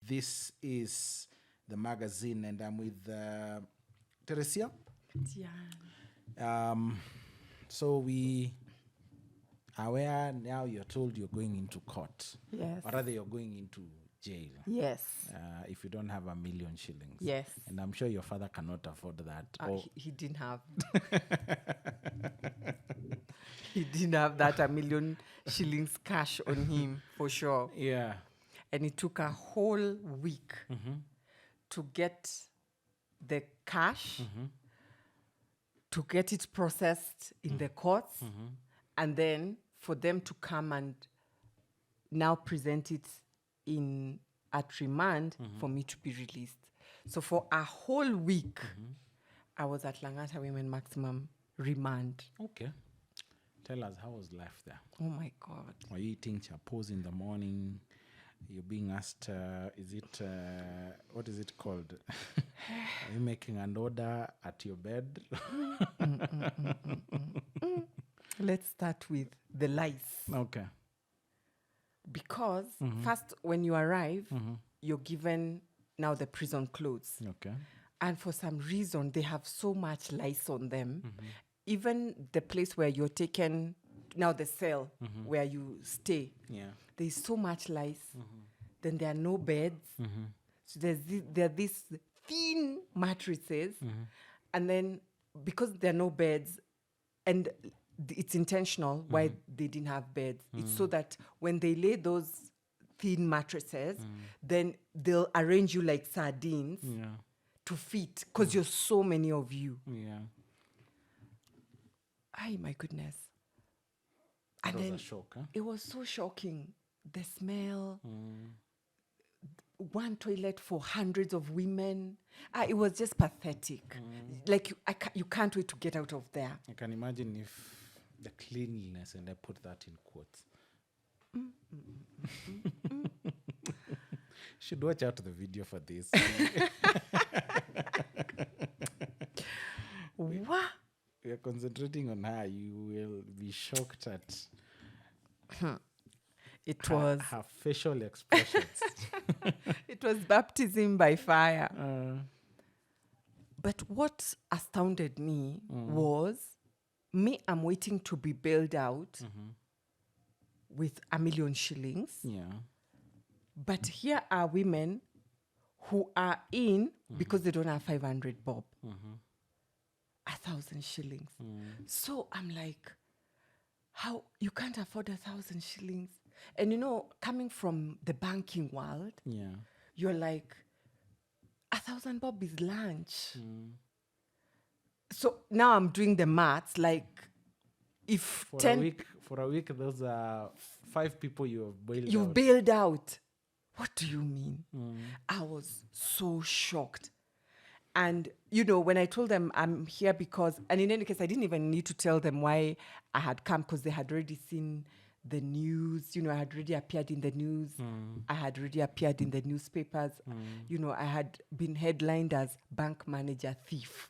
This is the magazine, and I'm with Teresa. Yeah. So we are aware now you're told you're going into court. Yes. Or rather, you're going into jail. Yes. If you don't have $1 million shillings. Yes. And I'm sure your father cannot afford that. He didn't have. He didn't have that $1 million shillings cash on him, for sure. Yeah. And it took a whole week to get the cash, to get it processed in the courts, and then for them to come and now present it at remand for me to be released. So for a whole week, I was at Langata Women Maximum Remand. Okay. Tell us, how was life there? Oh my God. Were you eating chapos in the morning? You're being asked, what is it called? Are you making an order at your bed? Let's start with the lice. Okay. Because first, when you arrive, you're given now the prison clothes. Okay. And for some reason, they have so much lice on them. Even the place where you're taken, now the cell where you stay, there's so much lice. Then there are no beds. So there are these thin mattresses. And then because there are no beds, and it's intentional why they didn't have beds. It's so that when they lay those thin mattresses, then they'll arrange you like sardines to fit, because you're so many of you. Yeah. Ay, my goodness. That And was then a shock, huh? it was so shocking. The smell, one toilet for hundreds of women. It was just pathetic. Like, you can't wait to get out of there. I can imagine if the cleanliness, and I put that in quotes. Should watch out the video for this. What? We are concentrating on her. You will be shocked at It was her facial expressions. it was baptism by fire. But what astounded me was I'm waiting to be bailed out with $1 million shillings. Yeah. But here are women who are in because they don't have 500 bob. 1,000 shillings. So I'm like, how you can't afford 1,000 shillings? And you know, coming from the banking world, you're like, 1,000 bob is lunch. So now I'm doing the maths, like, if for a week, those are 5 people you've bailed out. What do you mean? I was so shocked. And, you know, when I told them I'm here because, and in any case, I didn't even need to tell them why I had come, because they had already seen the news. You know, I had already appeared in the news. I had already appeared in the newspapers. You know, I had been headlined as bank manager thief.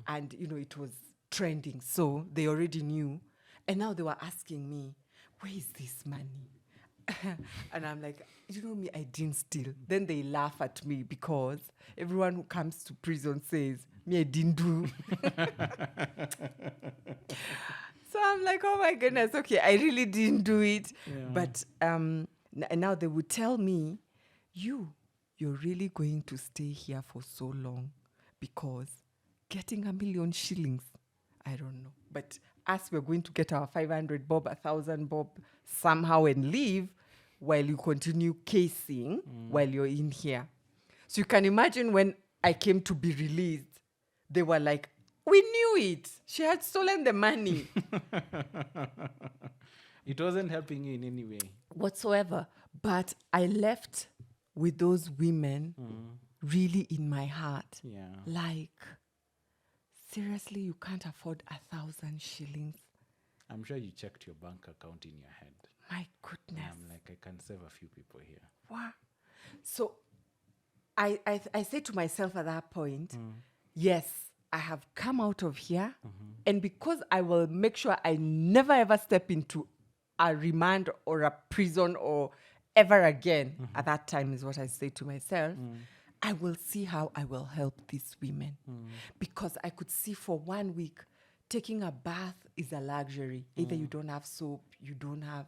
And, you know, it was trending. So they already knew. And now they were asking me, where is this money? And I'm like, you know me, I didn't steal. Then they laugh at me because everyone who comes to prison says, me, I didn't do. So I'm like, oh my goodness, okay, I really didn't do it. But now they would tell me, you're really going to stay here for so long because getting $1 million shillings, I don't know. But us, we're going to get our 500 bob, 1,000 bob somehow and leave while you continue casing while you're in here. So you can imagine when I came to be released, they were like, we knew it. She had stolen the money. It wasn't helping you in any way whatsoever. But I left with those women really in my heart. Yeah. Like, seriously, you can't afford 1,000 shillings. I'm sure you checked your bank account in your head. My goodness. I'm like, I can save a few people here. Wow. So I said to myself at that point, yes, I have come out of here. And because I will make sure I never ever step into a remand or a prison or ever again, at that time is what I say to myself, I will see how I will help these women. Because I could see for 1 week, taking a bath is a luxury. Either you don't have soap, you don't have,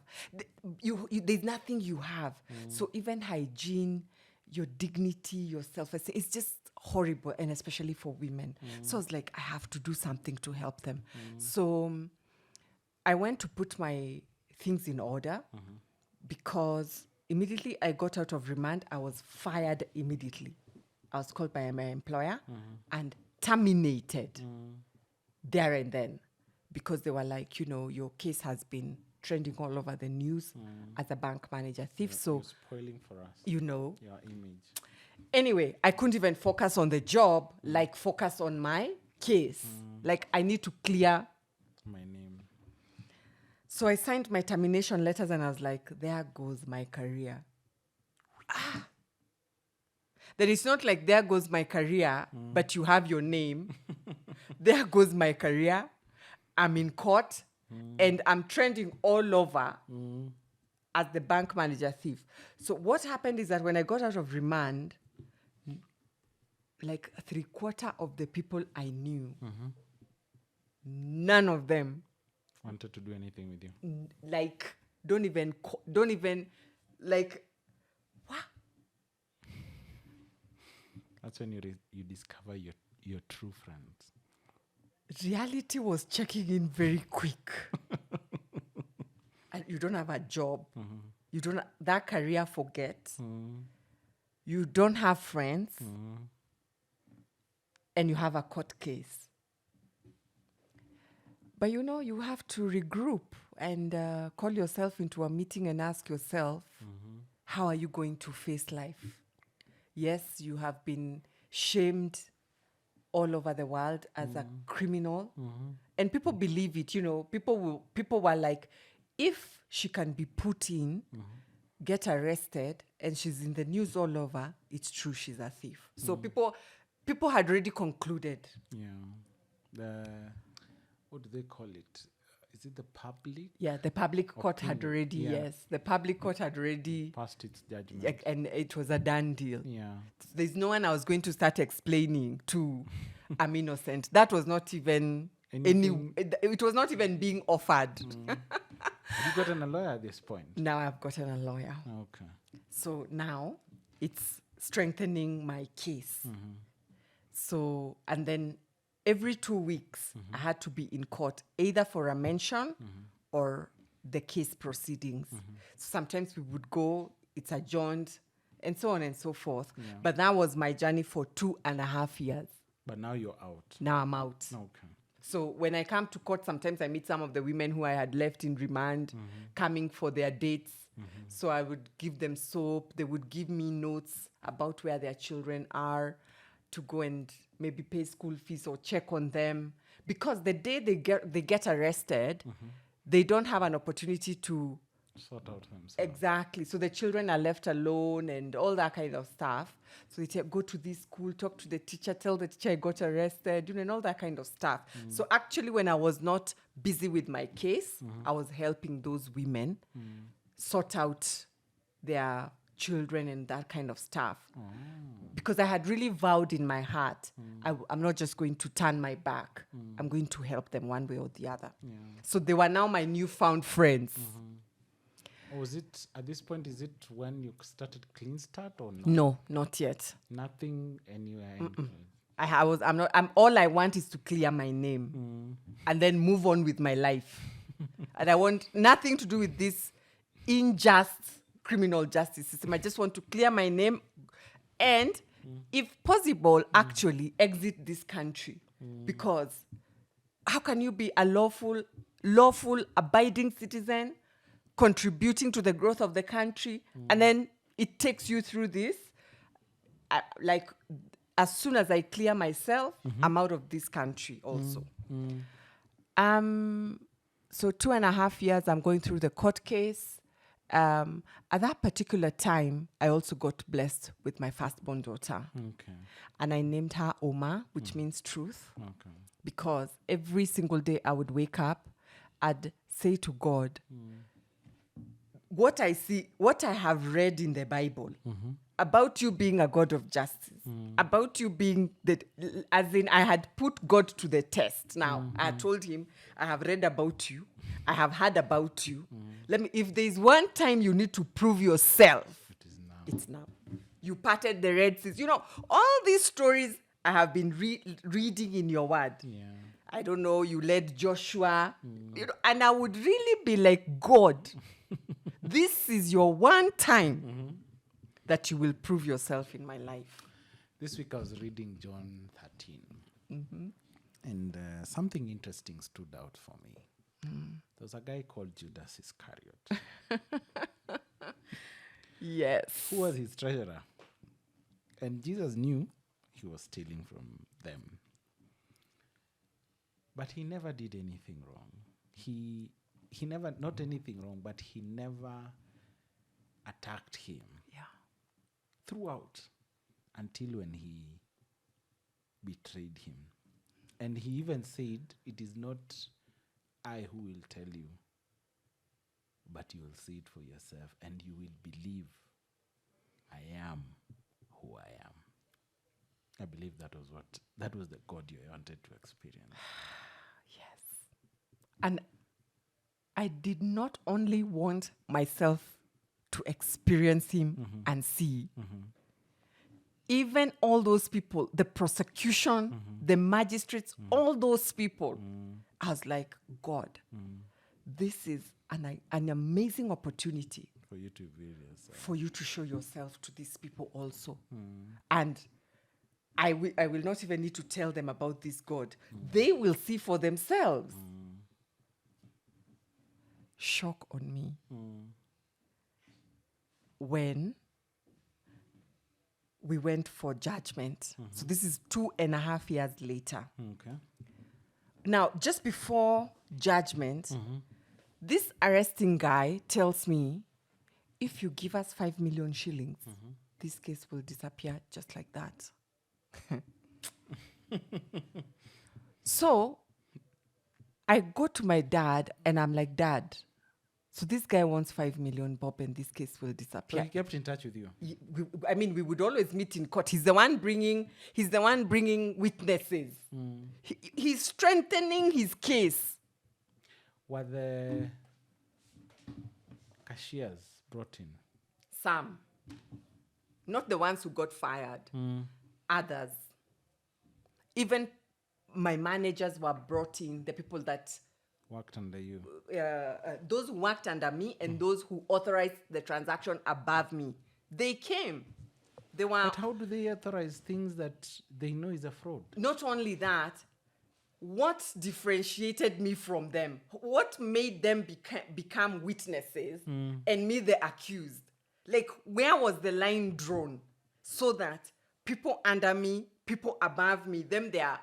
there's nothing you have. So even hygiene, your dignity, your self-esteem, it's just horrible, and especially for women. So I was like, I have to do something to help them. So I went to put my things in order because immediately I got out of remand, I was fired immediately. I was called by my employer and terminated there and then, because they were like, your case has been trending all over the news as a bank manager thief. You're So, spoiling for us your image. Anyway, I couldn't even focus on the job, like focus on my case. Like I need to clear My name. So I signed my termination letters and I was like, there goes my career. Then it's not like there goes my career, but you have your name. There goes my career. I'm in court and I'm trending all over as the bank manager thief. So what happened is that when I got out of remand, like 3/4 of the people I knew, none of them Wanted to do anything with you. like don't even like what? That's when you discover your true friends. Reality was checking in very quick. And you don't have a job. You don't that career forget. You don't have friends. And you have a court case. But you have to regroup and call yourself into a meeting and ask yourself, how are you going to face life? Yes, you have been shamed all over the world as a criminal. And people believe it, people were like, if she can be put in, get arrested, and she's in the news all over, it's true she's a thief. So people had already concluded. Yeah. What do they call it? Is it the public? Yeah, the public court had already, yes. The public court had already passed its judgment. and it was a done deal. Yeah. There's no one I was going to start explaining to, I'm innocent. That was not even it was not even being offered. Have you gotten a lawyer at this point? Now I've gotten a lawyer. Okay. So now it's strengthening my case. So, and then every 2 weeks, I had to be in court, either for a mention or the case proceedings. So sometimes we would go, it's adjourned, and so on and so forth. Yeah. But that was my journey for 2.5 years. But now you're out. Now I'm out. Okay. So when I come to court, sometimes I meet some of the women who I had left in remand coming for their dates. So I would give them soap. They would give me notes about where their children are to go and maybe pay school fees or check on them. Because the day they get arrested, they don't have an opportunity to Sort out themselves. Exactly. So the children are left alone and all that kind of stuff. So they go to this school, talk to the teacher, tell the teacher I got arrested, and all that kind of stuff. So actually, when I was not busy with my case, I was helping those women sort out their children and that kind of stuff. Because I had really vowed in my heart, I'm not just going to turn my back. I'm going to help them one way or the other. Yeah. So they were now my newfound friends. Or was it, at this point, is it when you started Clean Start or no? No, not yet. Nothing anywhere. All I want is to clear my name and then move on with my life. And I want nothing to do with this unjust criminal justice system. I just want to clear my name and, if possible, actually exit this country. Because how can you be a lawful, abiding citizen, contributing to the growth of the country, and then it takes you through this? Like, as soon as I clear myself, I'm out of this country also. So 2.5 years, I'm going through the court case. At that particular time, I also got blessed with my firstborn daughter. Okay. And I named her Oma, which means truth. Okay. Because every single day I would wake up, I'd say to God, what I see, what I have read in the Bible about you being a God of justice, about you being as in I had put God to the test. Now I had told him, I have read about you, I have heard about you. If there's one time you need to prove yourself, It is now. it's now. You parted the Red Seas. You know, all these stories I have been reading in your word. Yeah. I don't know, you led Joshua. You know, and I would really be like, God, this is your one time that you will prove yourself in my life. This week I was reading John 13. And something interesting stood out for me. There was a guy called Judas Iscariot, Yes. who was his treasurer. And Jesus knew he was stealing from them. But he never did anything wrong. He never, not anything wrong, but he never attacked him Yeah. throughout until when he betrayed him. And he even said, it is not I who will tell you, but you will see it for yourself and you will believe I am who I am. I believe that was the God you wanted to experience. Yes. And I did not only want myself to experience him and see. Even all those people, the prosecution, the magistrates, all those people, I was like, God, this is an amazing opportunity For you to reveal yourself. for you to show yourself to these people also. And I will not even need to tell them about this God. They will see for themselves. Shock on me. When we went for judgment. So this is 2.5 years later. Okay. Now, just before judgment, this arresting guy tells me, if you give us 5 million shillings, this case will disappear just like that. So I go to my dad and I'm like, Dad, so this guy wants 5 million, Bob, and this case will So disappear. he kept in touch with you. We would always meet in court. He's the one bringing witnesses. He's strengthening his case. Were the cashiers brought in? Some. Not the ones who got fired. Others. Even my managers were brought in, the people that, Worked under you. those who worked under me and those who authorized the transaction above me. They came. They were. But how do they authorize things that they know is a fraud? Not only that, what differentiated me from them? What made them become witnesses and me the accused? Like, where was the line drawn so that people under me, people above me, them they are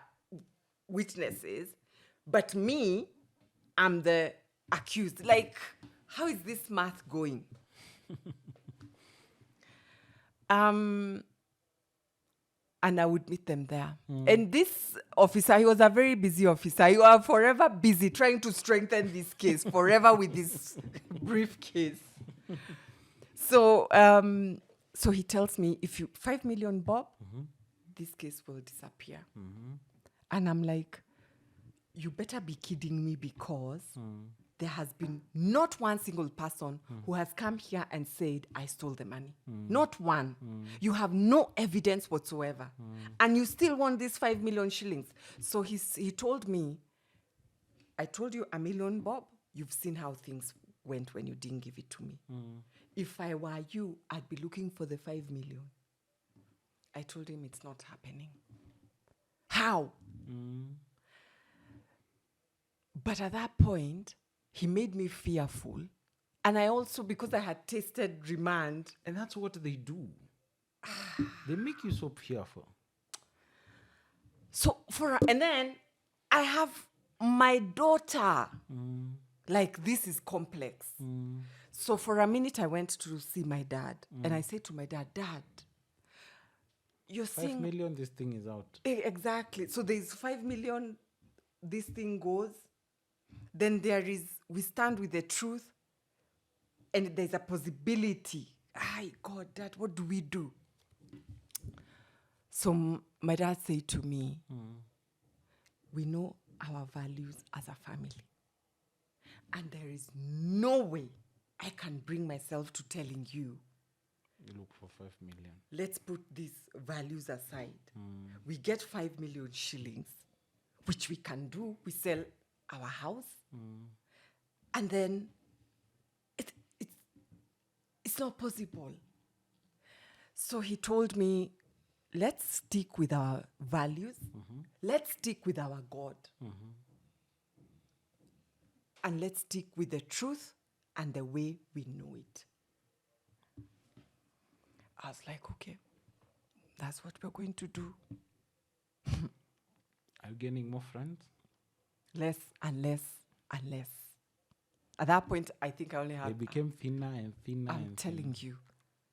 witnesses, but me, I'm the accused? Like, how is this math going? And I would meet them there. And this officer, he was a very busy officer. You are forever busy trying to strengthen this case, forever with this briefcase. So he tells me, if you 5 million, Bob, this case will disappear. And I'm like, you better be kidding me, because there has been not one single person who has come here and said, I stole the money. Not one. You have no evidence whatsoever. And you still want this 5 million shillings. So he told me, I told you 1 million, Bob. You've seen how things went when you didn't give it to me. If I were you, I'd be looking for the 5 million. I told him it's not happening. How? But at that point, he made me fearful. And I also, because I had tasted remand. And that's what they do. They make you so fearful. So and then I have my daughter. Like, this is complex. So for a minute, I went to see my dad. And I said to my dad, Dad, you're 5 seeing... million, this thing is out. Exactly. So there's 5 million, this thing goes. Then we stand with the truth. and there's a possibility. Ay, God, Dad, what do we do? So my dad said to me, we know our values as a family. And there is no way I can bring myself to telling you, You look for 5 million. let's put these values aside. We get 5 million shillings, which we can do. We sell our house. And then it's not possible. So he told me, let's stick with our values. Let's stick with our God. And let's stick with the truth and the way we know it. I was like, okay, that's what we're going to do. Are you gaining more friends? Less and less and less. At that point, I think I only had... They became thinner and thinner. I'm telling you,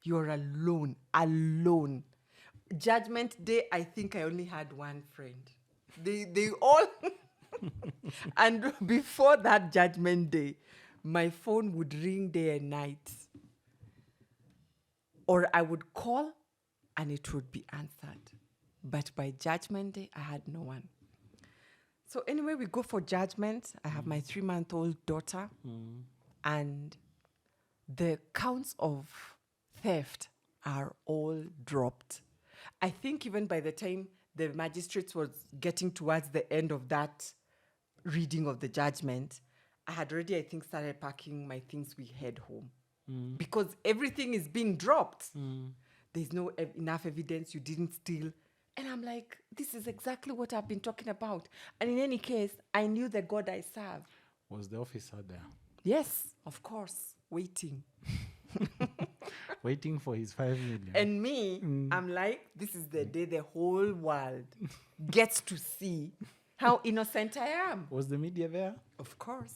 you're alone, alone. Judgment Day, I think I only had one friend. They all... And before that Judgment Day, my phone would ring day and night. Or I would call and it would be answered. But by Judgment Day, I had no one. So anyway, we go for judgment. I have my 3-month-old daughter. And the counts of theft are all dropped. I think even by the time the magistrates was getting towards the end of that reading of the judgment, I had already, I think, started packing my things. We head home. Because everything is being dropped. There's no enough evidence you didn't steal. And I'm like, this is exactly what I've been talking about. And in any case, I knew the God I serve. Was the officer there? Yes, of course, waiting. Waiting for his 5 million. And me, I'm like, this is the day the whole world gets to see how innocent I am. Was the media there? Of course.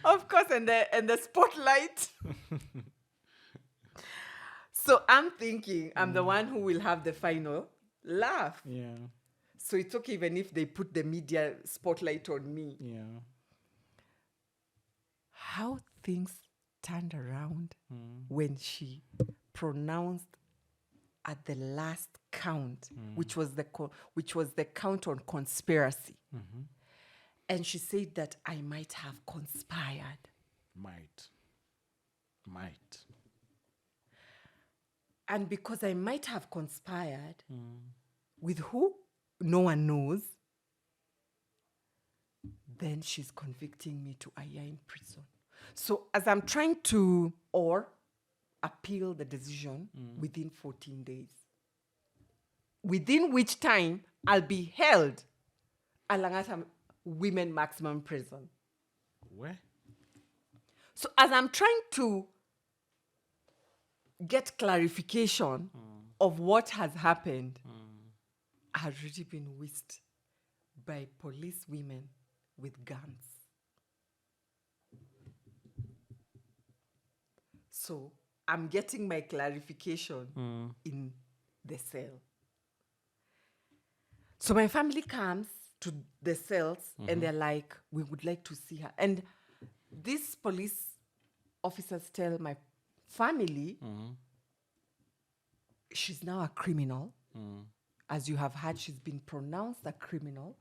Of course, and the spotlight. So I'm thinking I'm the one who will have the final laugh. Yeah. So it's okay even if they put the media spotlight on me. Yeah. How things turned around when she pronounced at the last count, which was the count on conspiracy. And she said that I might have conspired. Might. And because I might have conspired, with who? No one knows. Then she's convicting me to a year in prison. So as I'm trying to, or appeal the decision within 14 days, within which time I'll be held at Langata Women Maximum Prison. Where? So as I'm trying to get clarification of what has happened, I had already been whisked by police women with guns. So I'm getting my clarification in the cell. So my family comes to the cells and they're like, we would like to see her. And these police officers tell my family, she's now a criminal. As you have heard, she's been pronounced a criminal.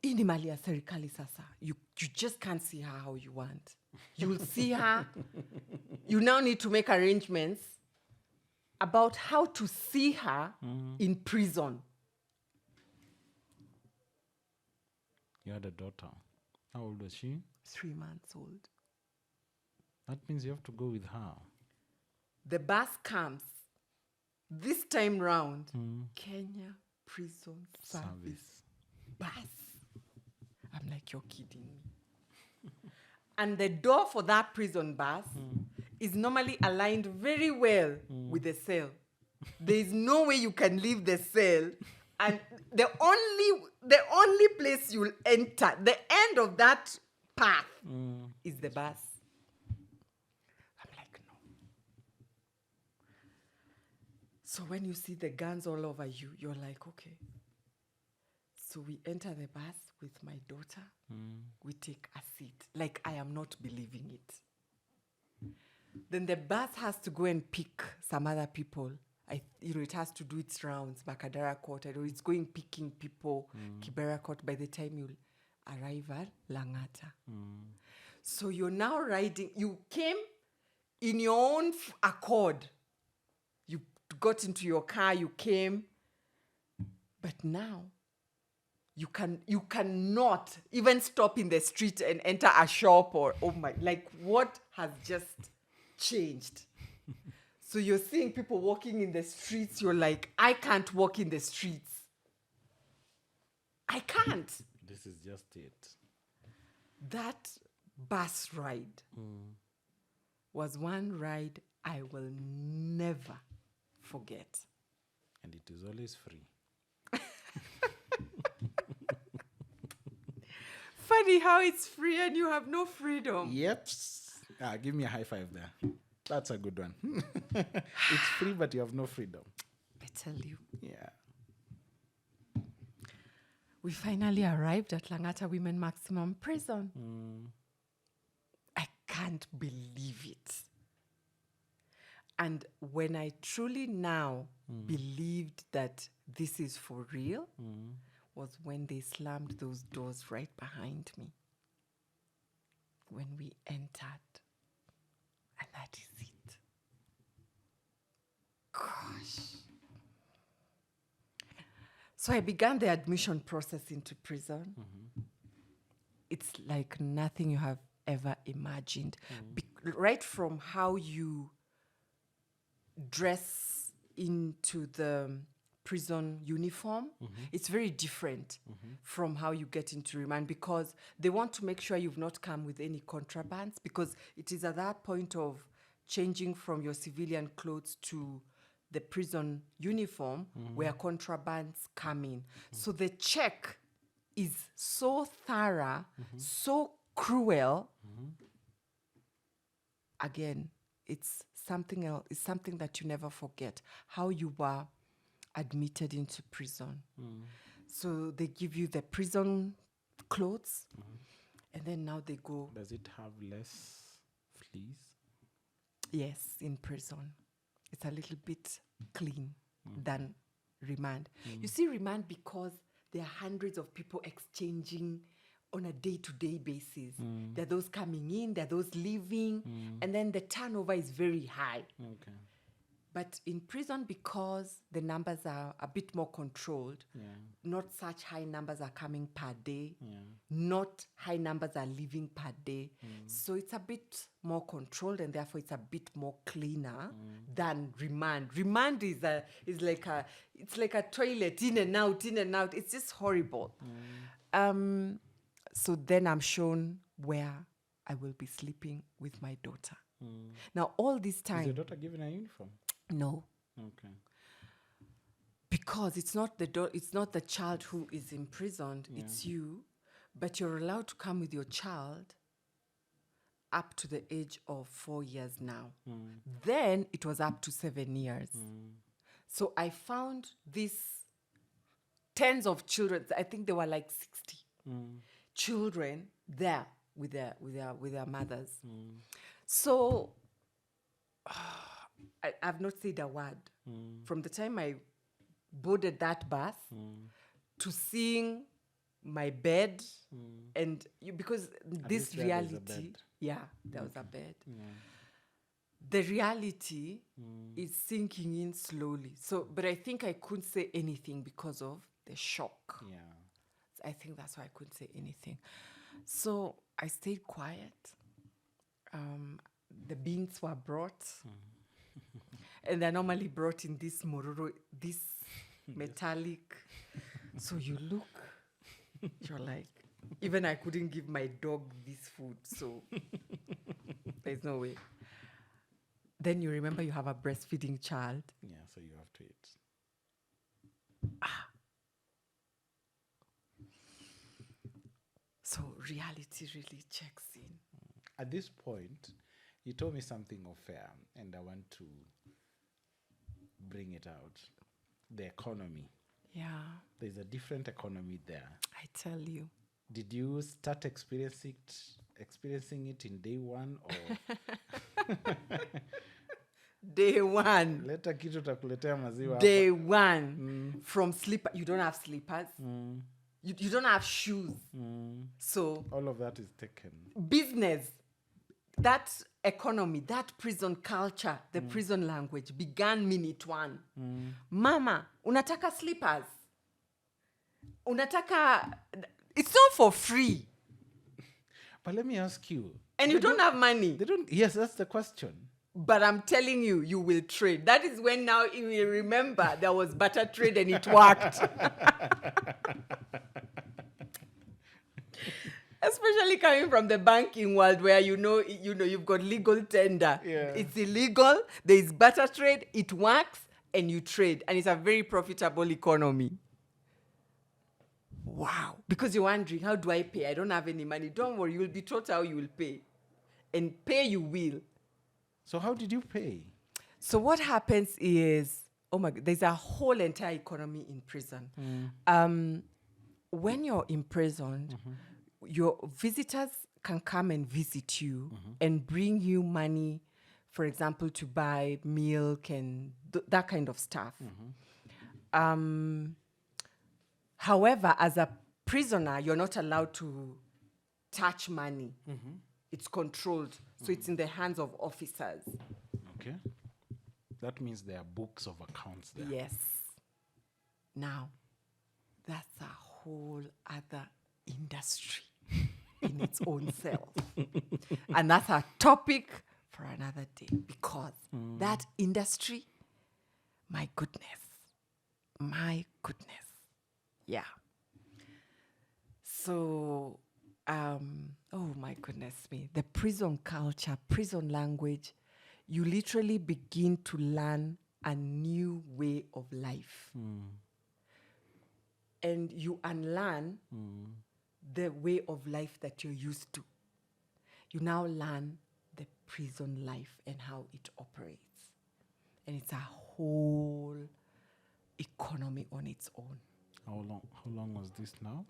Ini mali ya serikali sasa. You just can't see her how you want. You will see her. You now need to make arrangements about how to see her in prison. You had a daughter. How old was she? 3 months old. That means you have to go with her. The bus comes. This time round, Kenya Prison Service bus. I'm like, you're kidding me. And the door for that prison bus is normally aligned very well with the cell. There is no way you can leave the cell, and the only place you'll enter, the end of that path, is the bus. I'm like, no. So when you see the guns all over you, you're like, okay. So we enter the bus with my daughter. We take a seat. Like, I am not believing it. Then the bus has to go and pick some other people. It has to do its rounds, Bakadara Court. It's going picking people, Kibera Court, by the time you arrive at Langata. So you're now riding. You came in your own accord. You got into your car, you came. But now, you cannot even stop in the street and enter a shop or, what has just changed? So you're seeing people walking in the streets. You're like, I can't walk in the streets. I can't. This is just it. That bus ride was one ride I will never forget. And it is always free. Funny how it's free and you have no freedom. Yep. Give me a high five there. That's a good one. It's free, but you have no freedom. I tell you. Yeah. We finally arrived at Langata Women Maximum Prison. I can't believe it. And when I truly now believed that this is for real, was when they slammed those doors right behind me. When we entered. And that is it. Gosh. So I began the admission process into prison. It's like nothing you have ever imagined. Right from how you dress into the prison uniform, it's very different from how you get into remand, because they want to make sure you've not come with any contrabands, because it is at that point of changing from your civilian clothes to the prison uniform where contrabands come in. So the check is so thorough, so cruel. Again, it's something else. It's something that you never forget, how you were admitted into prison. So they give you the prison clothes, and then now they go. Does it have less fleas? Yes, in prison. It's a little bit clean than remand. You see, remand, because there are hundreds of people exchanging on a day-to-day basis. There are those coming in, there are those leaving, and then the turnover is very high. Okay. But in prison, because the numbers are a bit more controlled, not such high numbers are coming per day, not high numbers are leaving per day. So it's a bit more controlled, and therefore it's a bit more cleaner than remand. Remand is like a toilet, in and out, in and out. It's just horrible. So then I'm shown where I will be sleeping with my daughter. Now, all this time... Is your daughter given a uniform? No. Okay. Because it's not the child who is imprisoned, it's you, but you're allowed to come with your child up to the age of 4 years now. Then it was up to 7 years. So I found these tens of children, I think there were like 60 children there with their mothers. So I've not said a word. From the time I boarded that bus to seeing my bed, and because this reality, there was a bed. The reality is sinking in slowly. So, but I think I couldn't say anything because of the shock. I think that's why I couldn't say anything. So I stayed quiet. The beans were brought. And they're normally brought in this mororo, this metallic. So you look, you're like, even I couldn't give my dog this food, so there's no way. Then you remember you have a breastfeeding child. Yeah, so you have to eat. So reality really checks in. At this point, you told me something of and I want to bring it out. The economy. Yeah, There's a different economy there. I tell you. Did you start experiencing it in day one or Day one. leta kitu takuletea maziwa Day hapa? one. From slipper. You don't have slippers. You don't have shoes. So All of that is taken. business, that economy, that prison culture, the prison language began minute one. Mama, unataka slippers? Unataka... It's not for free. But let me ask you. And you don't have money. They don't. Yes, that's the question. But I'm telling you, you will trade. That is when now you will remember there was butter trade and it worked. Especially coming from the banking world where you know you've got legal tender. Yeah. It's illegal. There is butter trade. It works and you trade. And it's a very profitable economy. Wow. Because you're wondering, how do I pay? I don't have any money. Don't worry. You will be taught how you will pay. And pay you will. So how did you pay? So what happens is, oh my God, there's a whole entire economy in prison. When you're imprisoned, your visitors can come and visit you and bring you money, for example, to buy milk and that kind of stuff. However, as a prisoner, you're not allowed to touch money. It's controlled. So it's in the hands of officers. Okay. That means there are books of accounts there. Yes. Now, that's a whole other industry in its own self. And that's a topic for another day, because that industry, my goodness. Yeah. So, oh my goodness me, the prison culture, prison language, you literally begin to learn a new way of life. And you unlearn the way of life that you're used to. You now learn the prison life and how it operates. And it's a whole economy on its own. How long was this now?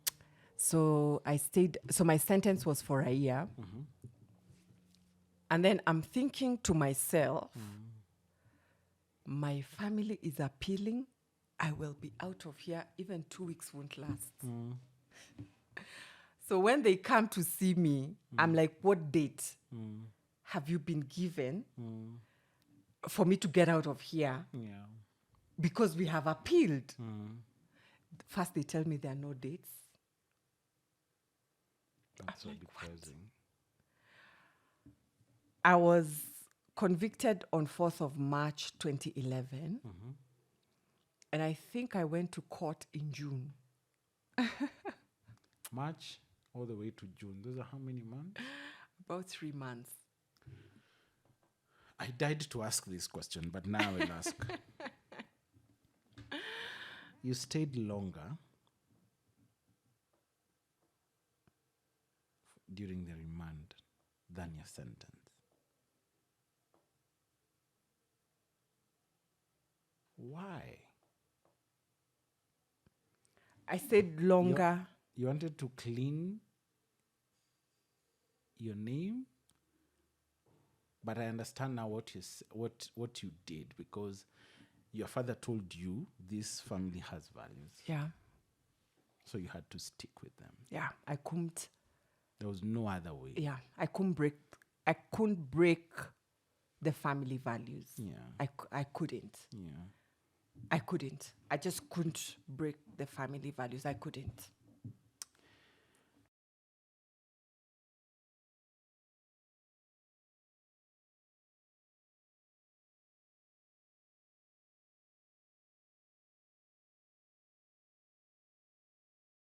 So my sentence was for a year. And then I'm thinking to myself, my family is appealing. I will be out of here. Even 2 weeks won't last. So when they come to see me, I'm like, what date have you been given for me to get out of here? Yeah. Because we have appealed. First, they tell me there are no dates. That's so like, depressing. I was convicted on 4th of March 2011. And I think I went to court in June. March all the way to June. Those are how many months? About 3 months. I died to ask this question, but now I will ask. You stayed longer during the remand than your sentence. Why? I stayed longer. You wanted to clean your name, but I understand now what you did, because your father told you this family has values. Yeah. So you had to stick with them. Yeah. I couldn't. There was no other way. Yeah. I couldn't break the family values. Yeah. I couldn't. Yeah. I couldn't. I just couldn't break the family values. I couldn't.